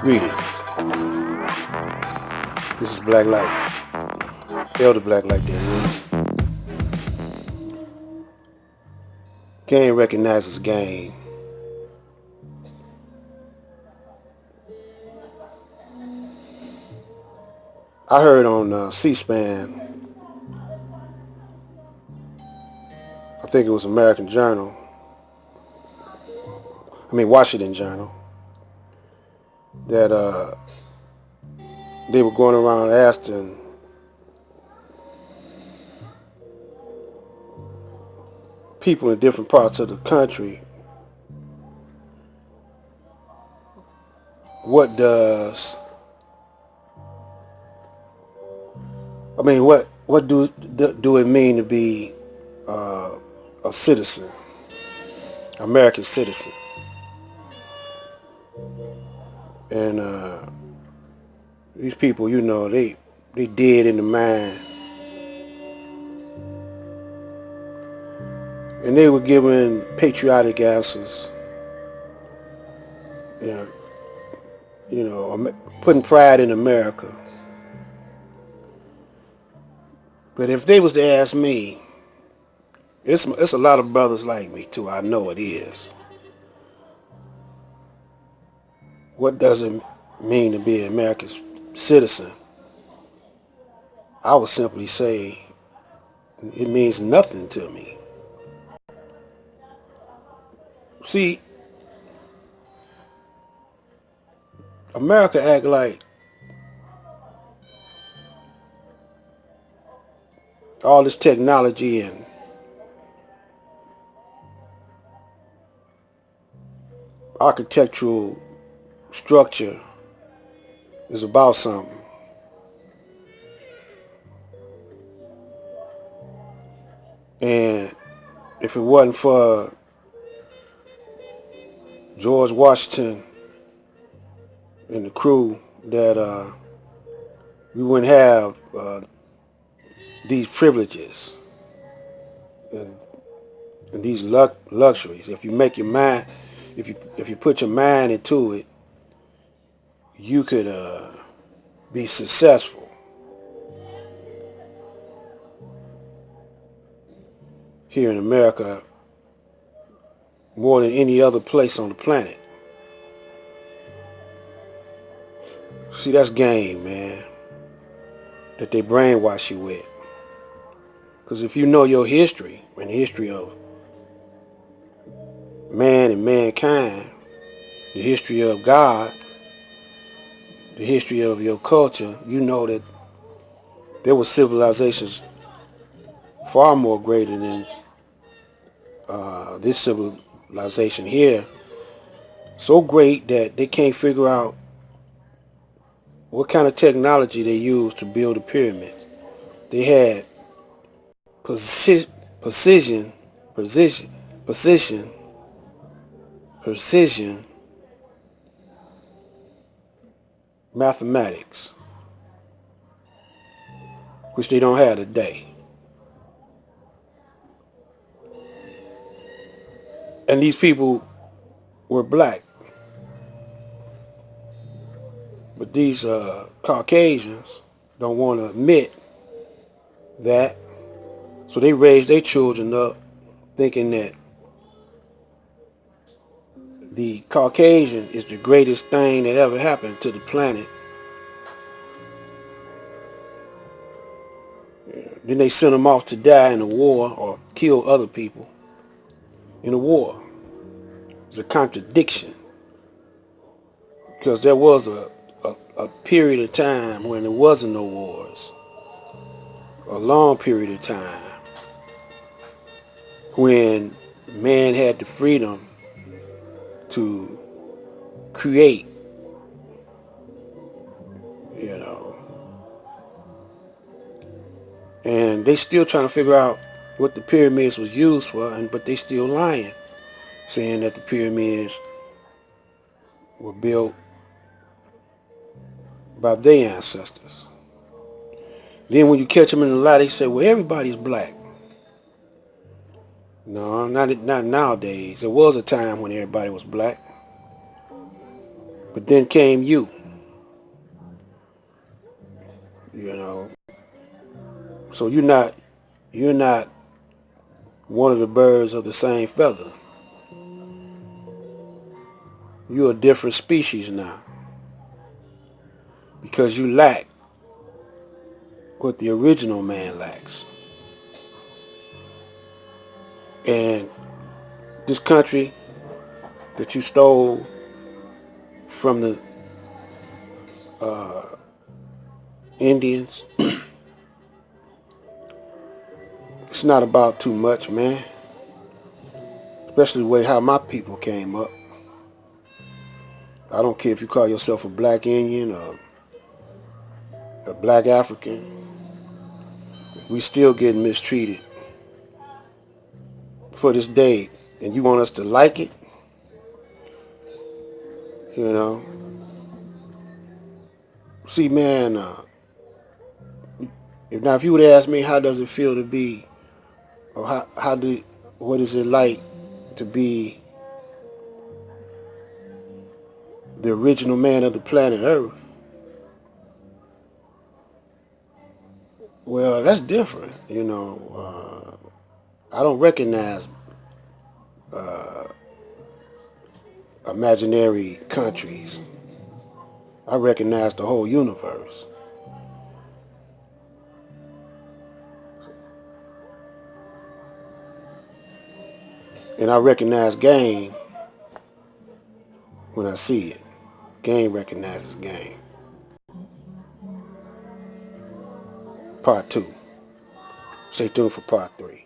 Greetings. This is Black Light. Elder Black Light, that is. Game recognizes game. I heard on C-SPAN, I think it was Washington Journal, that they were going around asking people in different parts of the country, what do it mean to be a citizen, American citizen? And these people, they dead in the mind. And they were giving patriotic answers, putting pride in America. But if they was to ask me, it's a lot of brothers like me too, I know it is. What does it mean to be an American citizen? I would simply say it means nothing to me. See, America act like all this technology and architectural structure is about something. And if it wasn't for George Washington and the crew, that we wouldn't have these privileges and these luxuries. If you make your mind, if you put your mind into it, you could be successful. Here in America, more than any other place on the planet. See, that's game, man, that they brainwash you with. Because if you know your history and the history of man and mankind, the history of God, the history of your culture, you know that there were civilizations far more greater than this civilization here. So great that they can't figure out what kind of technology they used to build the pyramids. They had precision mathematics, which they don't have today. And these people were black. But these Caucasians don't want to admit that. So they raise their children up thinking that the Caucasian is the greatest thing that ever happened to the planet. Then they send them off to die in a war or kill other people in a war. It's a contradiction. Because there was a period of time when there wasn't no wars. A long period of time when man had the freedom to create, and they still trying to figure out what the pyramids was used for, but they still lying, saying that the pyramids were built by their ancestors. Then when you catch them in the lie, they say, well, everybody's black. No, not nowadays. There was a time when everybody was black, but then came you. You know, so you're not one of the birds of the same feather. You're a different species now because you lack what the original man lacks. And this country that you stole from the uh, Indians, it's not about too much, man. Especially the way how my people came up. I don't care if you call yourself a black Indian or a black African. We still getting mistreated for this day. And you want us to like it? You know? See, man, if you would ask me how does it feel to be, or what is it like to be the original man of the planet Earth? Well, that's different. You know, I don't recognize uh, imaginary countries. I recognize the whole universe. And I recognize game when I see it. Game recognizes game. Part 2. Stay tuned for part 3.